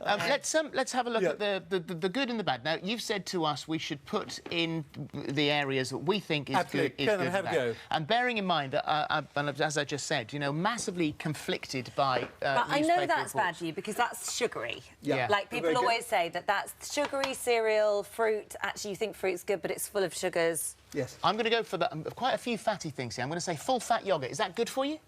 Let's have a look at the good and the bad. Now, you've said to us we should put in the areas that we think is good. Have a go. And bearing in mind that, as I just said, you know, massively conflicted by. But I know that's bad for you because that's sugary. Yeah. Like people always say that's sugary cereal, fruit. Actually, you think fruit's good, but it's full of sugars. Yes. I'm going to go for quite a few fatty things here. I'm going to say full-fat yoghurt. Is that good for you?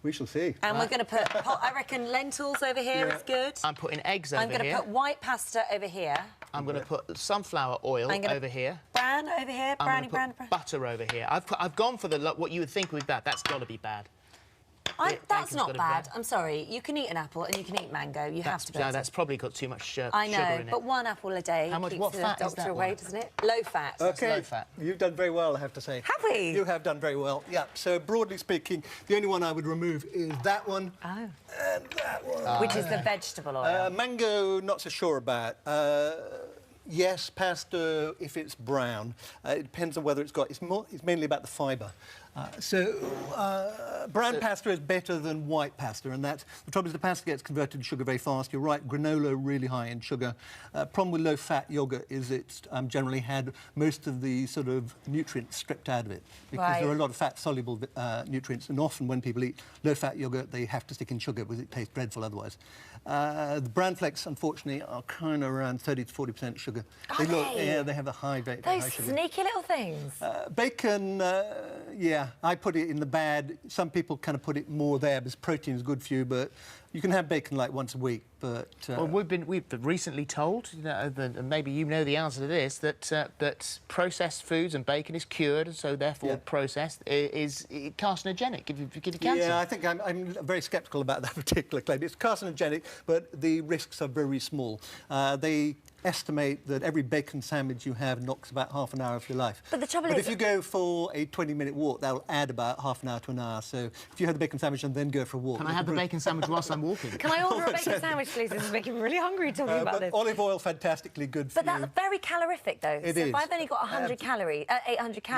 We shall see. And we're going to put, I reckon, lentils over here is good. I'm putting eggs over here. I'm going to put white pasta over here. I'm going to put sunflower oil over here. Bran over here. I'm going to put butter over here. I've gone for what you would think would be bad. That's got to be bad. That's not bad. I'm sorry. You can eat an apple and you can eat mango. You have to be able to. That's probably got too much sugar in it. I know, but one apple a day keeps the doctor away, doesn't it? Low fat. OK. Low fat. You've done very well, I have to say. Have we? You have done very well, yeah. So, broadly speaking, the only one I would remove is that one and that one. Which is the vegetable oil. Mango, not so sure about. Yes, pasta, if it's brown. It depends on whether it's mainly about the fibre. Brown pasta is better than white pasta, and that's the trouble is the pasta gets converted to sugar very fast. You're right, granola really high in sugar. Problem with low-fat yoghurt is it's generally had most of the sort of nutrients stripped out of it because there are a lot of fat-soluble nutrients, and often when people eat low-fat yoghurt, they have to stick in sugar because it tastes dreadful otherwise. The bran flakes, unfortunately, are kind of around 30 to 40% sugar. They have a high, very high sugar. Those sneaky little things. Bacon, I put it in the bad. Some people kind of put it more there because protein is good for you, but you can have bacon like once a week. But well, we've been recently told, you know, and maybe you know the answer to this, that processed foods and bacon is cured, and so therefore processed is carcinogenic if you get cancer. Yeah, I think I'm very sceptical about that particular claim. It's carcinogenic, but the risks are very small. They estimate that every bacon sandwich you have knocks about half an hour of your life. But the trouble is, if you go for a 20-minute walk, that'll add about half an hour to an hour. So if you have the bacon sandwich and then go for a walk... Can I have the bacon sandwich whilst I'm walking? Can I order a bacon sandwich, please? This is making me really hungry talking about this. Olive oil, fantastically good for you. But that's very calorific, though. It so is. if I've only got 800 calories...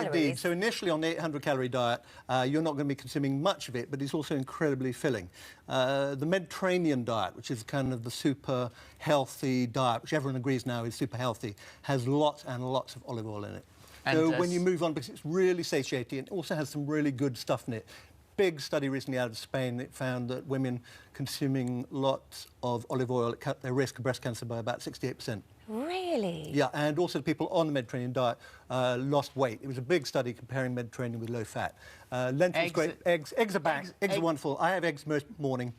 Indeed. So initially on the 800-calorie diet, you're not going to be consuming much of it, but it's also incredibly filling. The Mediterranean diet, which is kind of the super healthy diet, which everyone agrees now is super healthy, has lots and lots of olive oil in it. And so when you move on, because it's really satiating, it also has some really good stuff in it. Big study recently out of Spain, it found that women consuming lots of olive oil cut their risk of breast cancer by about 68%. Really? Yeah, and also the people on the Mediterranean diet lost weight. It was a big study comparing Mediterranean with low fat. Lentils, great. Eggs are back. Eggs are wonderful. I have eggs most morning.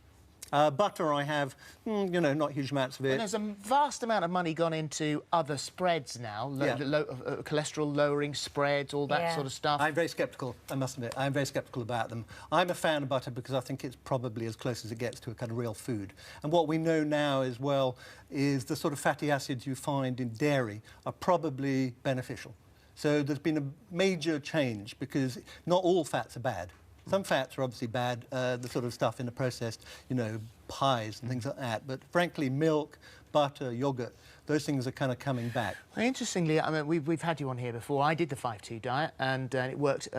Butter, I have, you know, not huge amounts of it. Well, there's a vast amount of money gone into other spreads now, cholesterol-lowering spreads, all that sort of stuff. I'm very sceptical, I must admit. I'm very sceptical about them. I'm a fan of butter because I think it's probably as close as it gets to a kind of real food. And what we know now as well is the sort of fatty acids you find in dairy are probably beneficial. So there's been a major change because not all fats are bad. Some fats are obviously bad, the sort of stuff in the processed, you know, pies and things like that. But frankly, milk, butter, yoghurt, those things are kind of coming back. Well, interestingly, I mean, we've had you on here before. I did the 5-2 diet, and it worked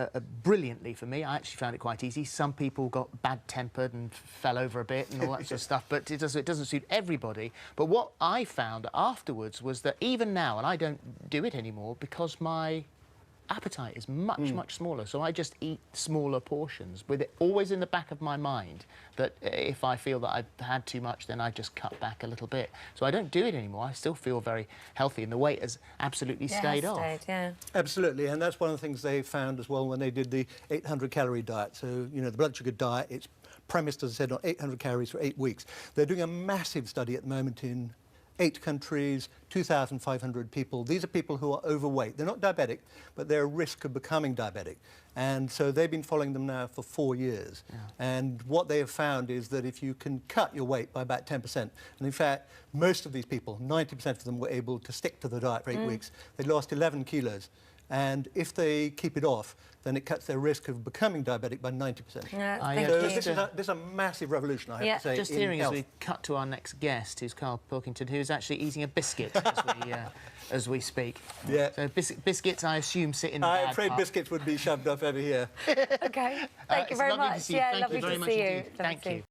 brilliantly for me. I actually found it quite easy. Some people got bad-tempered and fell over a bit and all that sort of stuff, but it doesn't suit everybody. But what I found afterwards was that even now, and I don't do it anymore because my appetite is much smaller, so I just eat smaller portions with it always in the back of my mind that if I feel that I've had too much, then I just cut back a little bit. So I don't do it anymore. I still feel very healthy and the weight has absolutely stayed off. Absolutely, and that's one of the things they found as well when they did the 800-calorie diet. So, you know, the blood sugar diet, it's premised, as I said, on 800 calories for 8 weeks. They're doing a massive study at the moment in 8 countries, 2,500 people. These are people who are overweight. They're not diabetic, but they're at risk of becoming diabetic. And so they've been following them now for 4 years. And what they have found is that if you can cut your weight by about 10%, and in fact, most of these people, 90% of them, were able to stick to the diet for 8 weeks. They lost 11 kilos. And if they keep it off, then it cuts their risk of becoming diabetic by 90%. So this is a massive revolution, I have to say. Just hearing as we cut to our next guest, who's Karl Pilkington, who's actually eating a biscuit as we speak. Yeah. So biscuits, I assume, sit in the bad I'm afraid part. Biscuits would be shoved off over here. OK. Thank you very much. Lovely to see you. Lovely to see you. Thank you.